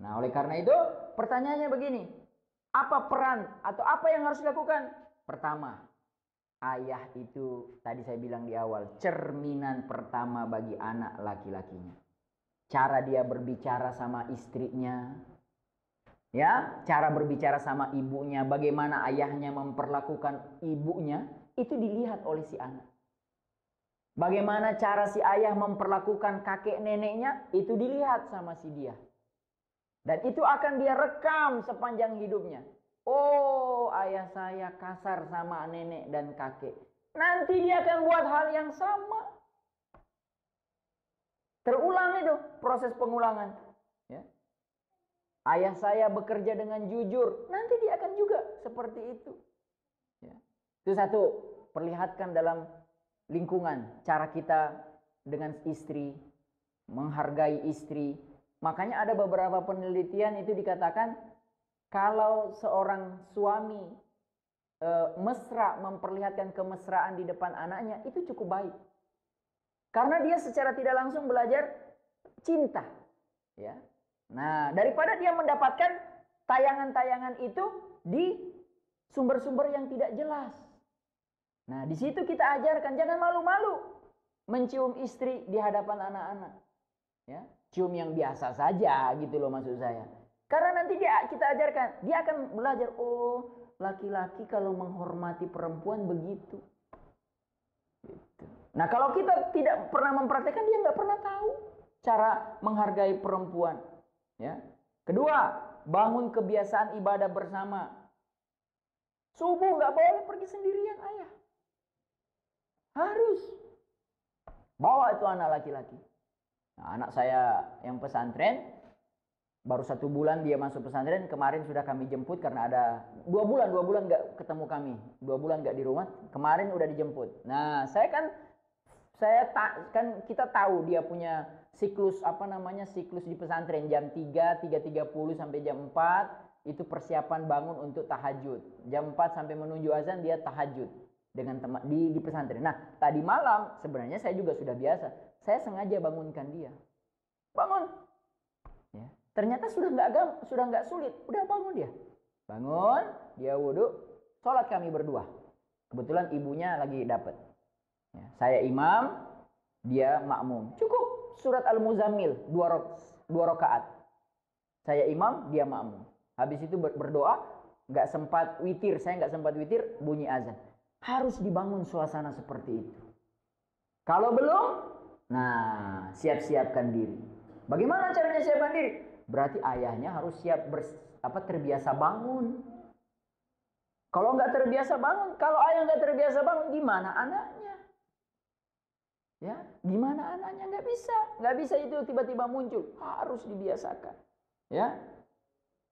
Nah, oleh karena itu pertanyaannya begini. Apa peran atau apa yang harus dilakukan? Pertama, ayah itu tadi saya bilang di awal, cerminan pertama bagi anak laki-lakinya. Cara dia berbicara sama istrinya, ya, cara berbicara sama ibunya, bagaimana ayahnya memperlakukan ibunya, itu dilihat oleh si anak. Bagaimana cara si ayah memperlakukan kakek neneknya, itu dilihat sama si dia. Dan itu akan dia rekam sepanjang hidupnya. Oh, ayah saya kasar sama nenek dan kakek. Nanti dia akan buat hal yang sama. Terulang itu proses pengulangan. Ya. Ayah saya bekerja dengan jujur. Nanti dia akan juga seperti itu. Ya. Itu satu. Perlihatkan dalam lingkungan. Cara kita dengan istri. Menghargai istri. Makanya ada beberapa penelitian itu dikatakan. Kalau seorang suami mesra memperlihatkan kemesraan di depan anaknya, itu cukup baik. Karena dia secara tidak langsung belajar cinta. Ya. Nah, daripada dia mendapatkan tayangan-tayangan itu di sumber-sumber yang tidak jelas. Nah, di situ kita ajarkan, jangan malu-malu mencium istri di hadapan anak-anak. Ya, cium yang biasa saja gitu loh maksud saya. Karena nanti kita ajarkan, dia akan belajar, oh laki-laki kalau menghormati perempuan begitu. Gitu. Nah kalau kita tidak pernah mempraktekkan, dia nggak pernah tahu cara menghargai perempuan. Ya. Kedua, bangun kebiasaan ibadah bersama. Subuh nggak boleh pergi sendirian ayah. Harus bawa itu anak laki-laki. Nah, anak saya yang pesantren, baru 1 bulan dia masuk pesantren. Kemarin sudah kami jemput karena ada 2 bulan nggak ketemu kami, 2 bulan nggak di rumah. Kemarin udah dijemput. Nah, kita tahu dia punya siklus siklus di pesantren jam 3:30 sampai jam 4 itu persiapan bangun untuk tahajud. Jam 4 sampai menuju azan dia tahajud dengan teman di pesantren. Nah, tadi malam sebenarnya saya juga sudah biasa. Saya sengaja bangunkan dia. Bangun. Ya. Ternyata sudah nggak sulit. Udah bangun dia. Bangun, dia wudhu, sholat kami berdua. Kebetulan ibunya lagi dapat. Ya, saya imam, dia makmum. Cukup surat Al-Muzammil 2 rakaat. Saya imam, dia makmum. Habis itu berdoa, nggak sempat witir, saya nggak sempat witir, bunyi azan. Harus dibangun suasana seperti itu. Kalau belum, nah siap-siapkan diri. Bagaimana caranya siapkan diri? Berarti ayahnya harus terbiasa bangun. Kalau nggak terbiasa bangun, kalau ayah nggak terbiasa bangun, gimana anaknya? Ya, gimana anaknya? Nggak bisa itu tiba-tiba muncul. Harus dibiasakan. Ya,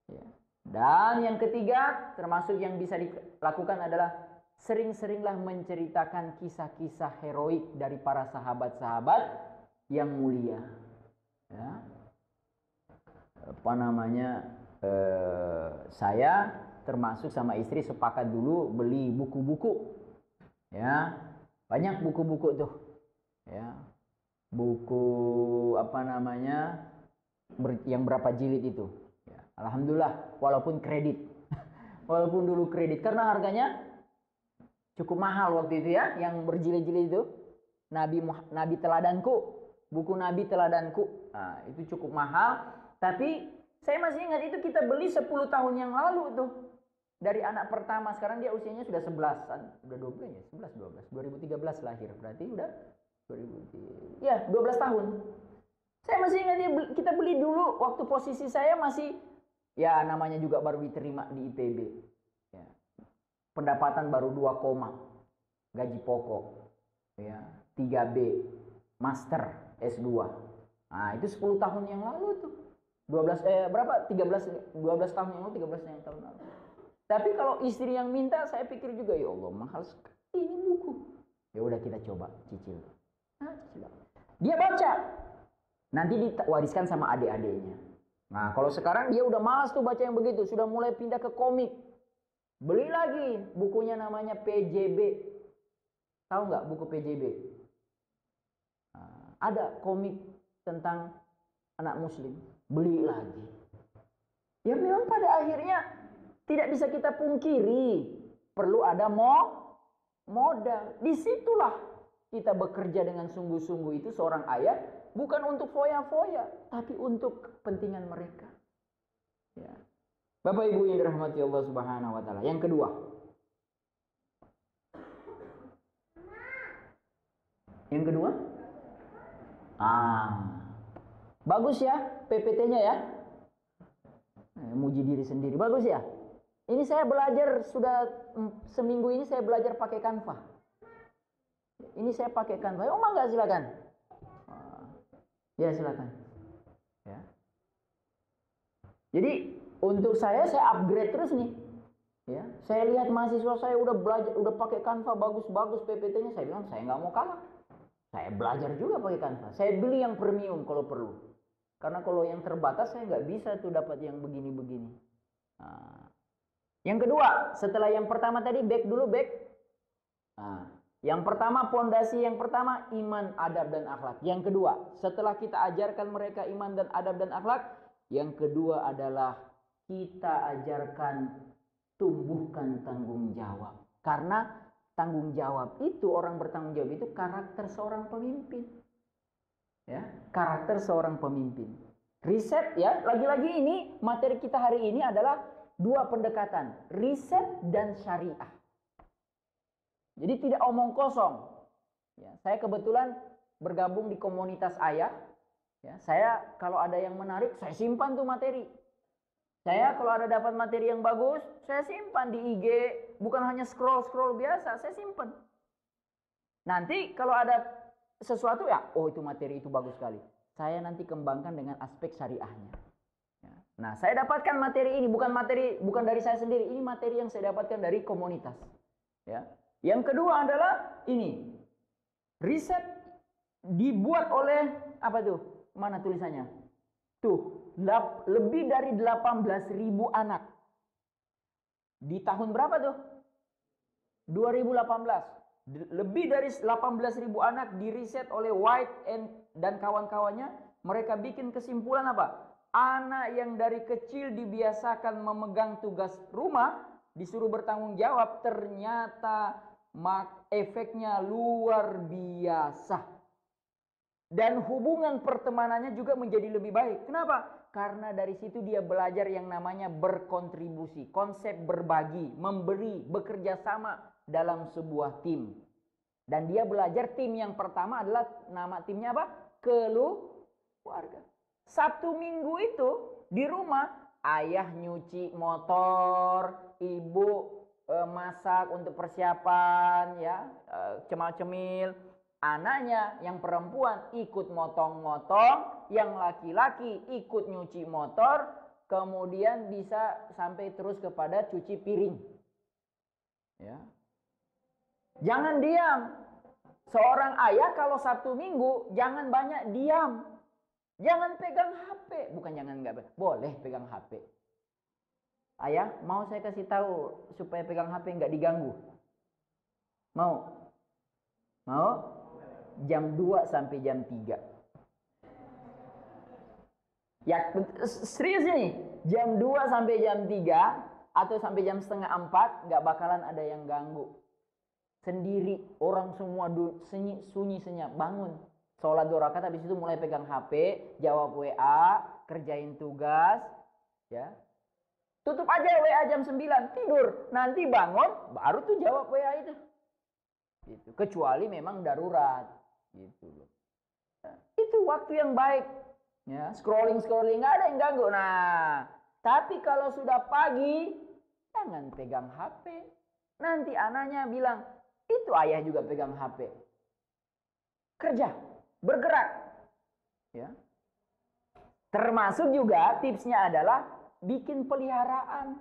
ya. Dan yang ketiga, termasuk yang bisa dilakukan adalah sering-seringlah menceritakan kisah-kisah heroik dari para sahabat-sahabat yang mulia. Ya. Saya termasuk sama istri sepakat dulu beli buku-buku. Ya, banyak buku-buku tuh. Ya. Buku yang berapa jilid itu. Ya. Alhamdulillah, walaupun kredit. Walaupun dulu kredit karena harganya cukup mahal waktu itu ya, yang berjilid-jilid itu. Nabi Teladanku, buku Nabi Teladanku. Nah, itu cukup mahal, tapi saya masih ingat itu kita beli 10 tahun yang lalu tuh. Dari anak pertama, sekarang dia usianya sudah 11-an, udah 12 ya, 11 12, 2013 lahir, berarti udah 2000 ya 12 tahun. Saya masih ingat kita beli dulu waktu posisi saya masih ya namanya juga baru diterima di IPB. Ya. Pendapatan baru 2 koma. Gaji pokok. Ya, 3B. Master S2. Nah, itu 10 tahun yang lalu tuh. 12 tahun yang lalu, 13 tahun lalu. Tapi kalau istri yang minta, saya pikir juga ya Allah, mahal sekali ini buku. Ya udah kita coba cicil. Nah, cicil. Dia baca. Nanti diwariskan sama adik-adiknya. Nah, kalau sekarang dia udah malas tuh baca yang begitu, sudah mulai pindah ke komik. Beli lagi bukunya namanya PJB. Tahu nggak buku PJB? Nah, ada komik tentang anak muslim. Beli lagi. Ya memang pada akhirnya tidak bisa kita pungkiri, perlu ada modal. Disitulah kita bekerja dengan sungguh-sungguh itu seorang ayah, bukan untuk foya-foya, tapi untuk kepentingan mereka. Ya. Bapak Ibu yang dirahmati Allah Subhanahu wa taala. Yang kedua. Yang kedua? Bagus ya PPT-nya ya. Muji diri sendiri. Bagus ya. Ini saya belajar sudah seminggu ini saya belajar pakai Canva. Ini saya pakai Canva. Oh enggak, silakan. Ya silakan. Ya. Jadi untuk saya upgrade terus nih. Ya, saya lihat mahasiswa saya udah belajar, udah pakai Canva bagus-bagus PPT-nya. Saya bilang saya nggak mau kalah. Saya belajar juga pakai Canva. Saya beli yang premium kalau perlu. Karena kalau yang terbatas saya nggak bisa tuh dapat yang begini-begini. Nah, yang kedua, setelah yang pertama tadi back. Nah, yang pertama pondasi yang pertama iman, adab dan akhlak. Yang kedua, setelah kita ajarkan mereka iman dan adab dan akhlak, yang kedua adalah kita ajarkan tumbuhkan tanggung jawab. Karena tanggung jawab itu, orang bertanggung jawab itu karakter seorang pemimpin. Ya, karakter seorang pemimpin. Riset ya, lagi-lagi ini materi kita hari ini adalah dua pendekatan, riset dan syariah. Jadi tidak omong kosong. Ya, saya kebetulan bergabung di komunitas ayah. Ya, saya kalau ada yang menarik, saya simpan tuh materi. Saya kalau ada dapat materi yang bagus, saya simpan di IG. Bukan hanya scroll biasa, saya simpan. Nanti kalau ada sesuatu ya, oh itu materi itu bagus sekali. Saya nanti kembangkan dengan aspek syariahnya. Ya. Nah, saya dapatkan materi ini bukan dari saya sendiri. Ini materi yang saya dapatkan dari komunitas. Ya. Yang kedua adalah ini. Riset dibuat oleh apa tuh? Mana tulisannya? Tuh, lebih dari 18.000 anak. Di tahun berapa tuh? 2018. Lebih dari 18.000 anak diriset oleh White dan kawan-kawannya. Mereka bikin kesimpulan apa? Anak yang dari kecil dibiasakan memegang tugas rumah, disuruh bertanggung jawab, ternyata efeknya luar biasa. Dan hubungan pertemanannya juga menjadi lebih baik. Kenapa? Karena dari situ dia belajar yang namanya berkontribusi, konsep berbagi, memberi, bekerja sama dalam sebuah tim. Dan dia belajar tim yang pertama adalah nama timnya apa? Keluarga. Sabtu Minggu itu di rumah ayah nyuci motor, ibu masak untuk persiapan ya, cemal-cemil. Anaknya yang perempuan ikut motong-motong, yang laki-laki ikut nyuci motor, kemudian bisa sampai terus kepada cuci piring. Ya. Jangan diam. Seorang ayah kalau Sabtu Minggu jangan banyak diam. Jangan pegang HP. Bukan jangan enggak, boleh pegang HP. Ayah, mau saya kasih tahu supaya pegang HP enggak diganggu. Mau? Mau? Jam 2 sampai jam 3. Ya, serius ini. Jam 2 sampai jam 3 atau sampai jam setengah 4 nggak bakalan ada yang ganggu. Sendiri, orang semua sunyi senyap, bangun. Sholat 2 rakaat, habis itu mulai pegang HP, jawab WA, kerjain tugas, ya. Tutup aja WA jam 9, tidur. Nanti bangun, baru tuh jawab WA itu. Gitu. Kecuali memang darurat. Gitu loh. Itu waktu yang baik. Ya, scrolling nggak ada yang ganggu. Nah, tapi kalau sudah pagi, jangan pegang HP. Nanti anaknya bilang, itu ayah juga pegang HP. Kerja, bergerak. Ya. Termasuk juga tipsnya adalah bikin peliharaan.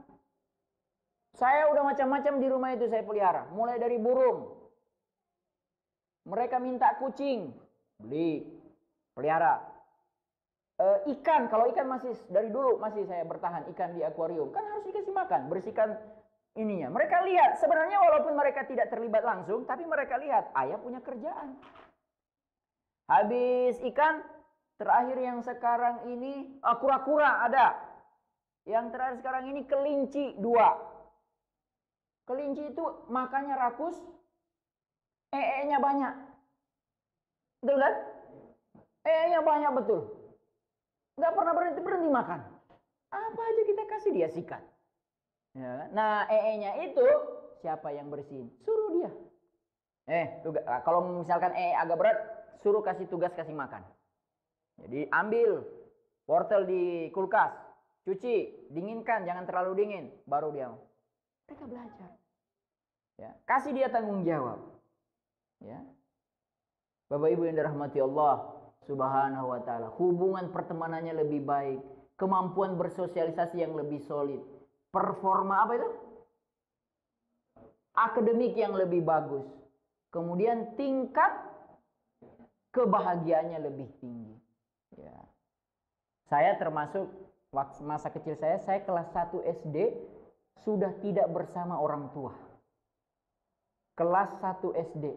Saya udah macam-macam di rumah itu saya pelihara. Mulai dari burung. Mereka minta kucing, beli, pelihara. Ikan, kalau ikan masih dari dulu masih saya bertahan ikan di akuarium. Kan harus dikasih makan, bersihkan ininya. Mereka lihat, sebenarnya walaupun mereka tidak terlibat langsung, tapi mereka lihat, ayah punya kerjaan. Habis ikan, terakhir yang sekarang ini, kura-kura ada. Yang terakhir sekarang ini kelinci 2. Kelinci itu makannya rakus, nya banyak. Betul kan? nya banyak betul. Nggak pernah berhenti makan. Apa aja kita kasih dia sikat. Ya, nah, nya itu siapa yang bersihin? Suruh dia. Kalau misalkan agak berat, suruh kasih tugas kasih makan. Jadi ambil wortel di kulkas, cuci, dinginkan, jangan terlalu dingin, baru dia. Mereka belajar. Ya, kasih dia tanggung jawab. Ya. Bapak Ibu yang dirahmati Allah Subhanahu wa taala, hubungan pertemanannya lebih baik, kemampuan bersosialisasi yang lebih solid, performa apa itu? Akademik yang lebih bagus. Kemudian tingkat kebahagiaannya lebih tinggi. Ya. Saya termasuk waktu masa kecil saya kelas 1 SD sudah tidak bersama orang tua. Kelas 1 SD.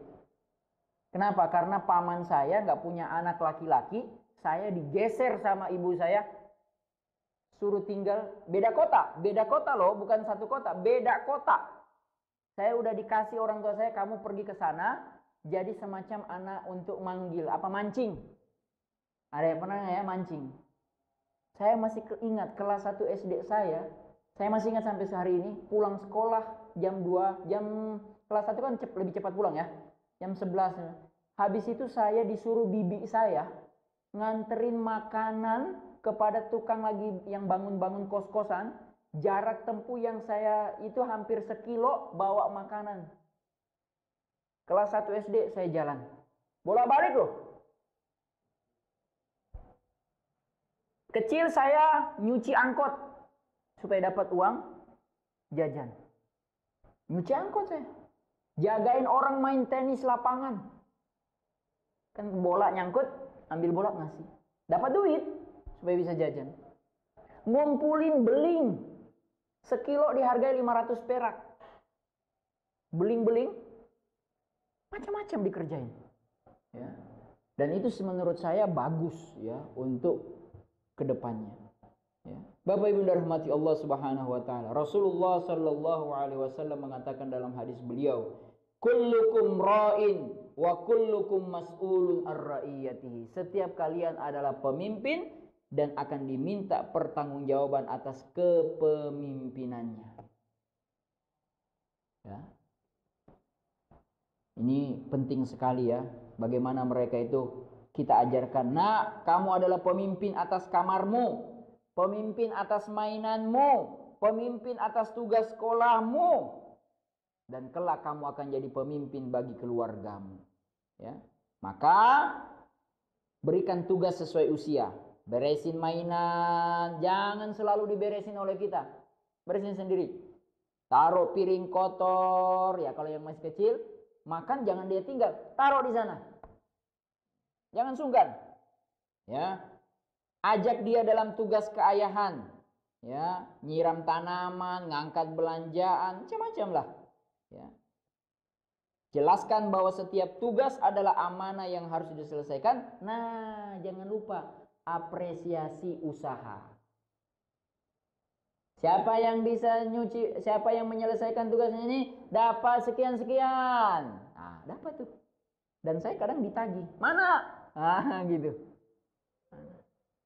Kenapa? Karena paman saya nggak punya anak laki-laki, saya digeser sama ibu saya, suruh tinggal beda kota loh, bukan satu kota, beda kota. Saya udah dikasih orang tua saya, kamu pergi ke sana, jadi semacam anak untuk manggil, mancing. Ada yang pernah ya mancing? Saya masih ingat kelas 1 SD saya masih ingat sampai sehari ini, pulang sekolah jam 2, kelas 1 kan lebih cepat pulang ya, jam 11. Habis itu saya disuruh bibi saya nganterin makanan kepada tukang lagi yang bangun-bangun kos-kosan. Jarak tempuh yang saya itu hampir sekilo bawa makanan. Kelas 1 SD saya jalan. Bolak-balik loh. Kecil saya nyuci angkot supaya dapat uang jajan. Nyuci angkot saya. Jagain orang main tenis lapangan. Kan bola nyangkut, ambil bola ngasih. Dapat duit supaya bisa jajan. Ngumpulin beling. Sekilo dihargai 500 perak. Beling-beling macam-macam dikerjain. Ya. Dan itu menurut saya bagus ya untuk kedepannya. Ya. Bapak Ibu rahmati Allah Subhanahu wa taala. Rasulullah sallallahu alaihi wasallam mengatakan dalam hadis beliau, "Kullukum ra'in wa kullukum mas'ulun ar-ra'iyatihi." Setiap kalian adalah pemimpin dan akan diminta pertanggungjawaban atas kepemimpinannya. Ya. Ini penting sekali ya, bagaimana mereka itu kita ajarkan. Nah, kamu adalah pemimpin atas kamarmu, pemimpin atas mainanmu, pemimpin atas tugas sekolahmu, dan kelak kamu akan jadi pemimpin bagi keluargamu. Ya. Maka berikan tugas sesuai usia. Beresin mainan, jangan selalu diberesin oleh kita. Beresin sendiri. Taruh piring kotor, ya kalau yang masih kecil, makan jangan dia tinggal, taruh di sana. Jangan sungkan. Ya. Ajak dia dalam tugas keayahan. Ya, nyiram tanaman, ngangkat belanjaan, macam-macam lah. Ya. Jelaskan bahwa setiap tugas adalah amanah yang harus diselesaikan. Nah, jangan lupa apresiasi usaha. Siapa yang bisa nyuci, siapa yang menyelesaikan tugasnya ini dapat sekian-sekian. Nah, dapat tuh. Dan saya kadang ditagih. Mana? Gitu.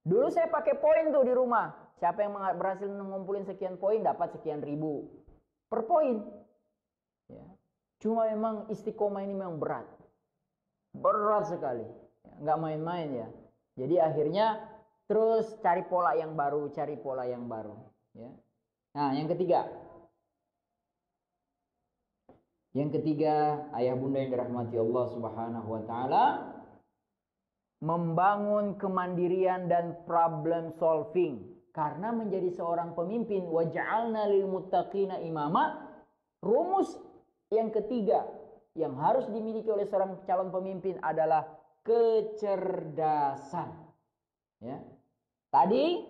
Dulu saya pakai poin tuh di rumah. Siapa yang berhasil mengumpulin sekian poin dapat sekian ribu per poin. Ya. Cuma memang istiqomah ini memang berat. Berat sekali. Nggak main-main ya. Jadi akhirnya terus cari pola yang baru, ya. Nah, yang ketiga. Yang ketiga, ayah bunda yang dirahmati Allah Subhanahu wa taala, membangun kemandirian dan problem solving. Karena menjadi seorang pemimpin, waj'alna lil muttaqina imama, rumus yang ketiga yang harus dimiliki oleh seorang calon pemimpin adalah kecerdasan. Ya. Tadi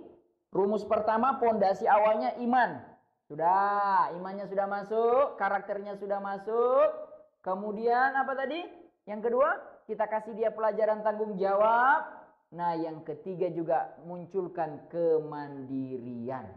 rumus pertama, pondasi awalnya iman. Sudah, imannya sudah masuk, karakternya sudah masuk. Kemudian apa tadi? Yang kedua, kita kasih dia pelajaran tanggung jawab. Nah, yang ketiga juga munculkan kemandirian.